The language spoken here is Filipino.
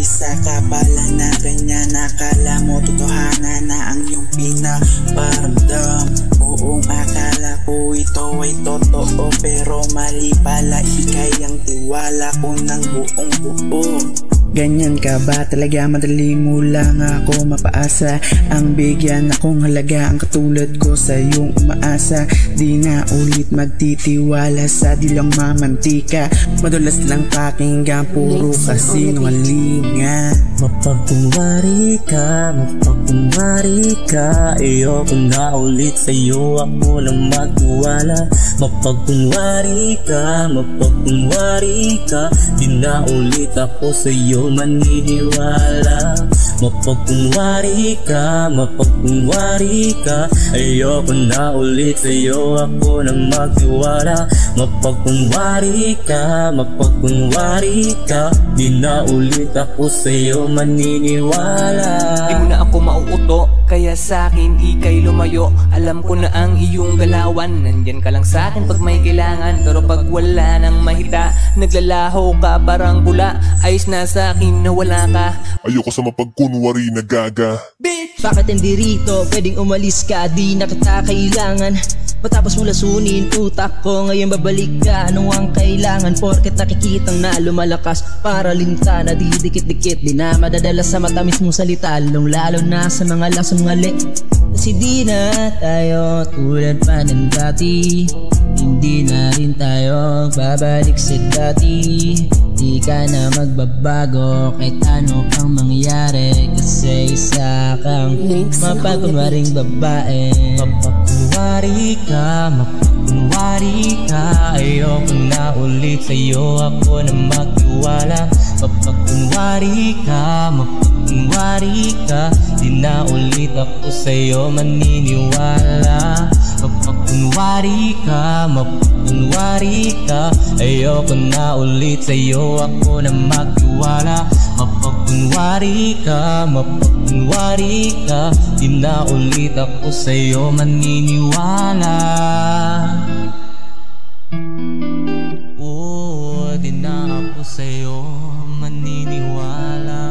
Isa ka pala na ganyan, nakala mo totohanan na ang iyong pinaparamdam. Buong akala ko ito ay totoo, pero mali pala, ikay ang tiwala ko ng buong buo. Ganyan ka ba talaga? Madali mo lang ako mapaasa. Ang bigyan akong halaga, ang katulad ko sa iyong umaasa. Di na ulit magtitiwala sa dilang mamantika. Madulas lang pakinggan, puro kasinungalingan. Mapagkunwari ka, ayoko na ulit sa'yo, ako na magtiwala. Mapagkunwari ka, di na ulit ako sa'yo maniniwala. Mapagkunwari ka, ayoko na ulit sa'yo, ako na magtiwala. Mapagkunwari ka, di na ulit ako sa'yo maniniwala. Di mo na ako mauuto, kaya sa'kin ikay lumayo. Alam ko na ang iyong galawan, nandyan ka lang sa'kin pag may kailangan. Pero pag wala nang mahita, naglalaho ka parang bula. Ayos na sa'kin na wala ka. Ayoko sa mapagkunwari na gaga. Bakit hindi rito pwedeng umalis ka? Di na kita kailangan. Matapos mo lasunin utak ko, ngayon babalik ka. Ano ang kailangan? Porket nakikitang na lumalakas para linta na didikit-dikit. Di na madadala sa matamis mong salita, lalo na sa mga lasang ngali. Kasi di na tayo tulad pa ng dati, hindi na rin tayo babalik sa dati. Di ka na magbabago kahit ano pang mangyari, kasi isa kang mapagkunwaring babae. Mapagkunwari ka, ayoko na ulit sa'yo, ako na magtiwala. Mapagkunwari ka, di na ulit ako sa'yo maniniwala. Mapagkunwari ka, ayoko na ulit sa'yo, ako na magtiwala. Mapagkunwari ka, di na ulit ako sa'yo maniniwala. Oo, di na ako sa'yo maniniwala.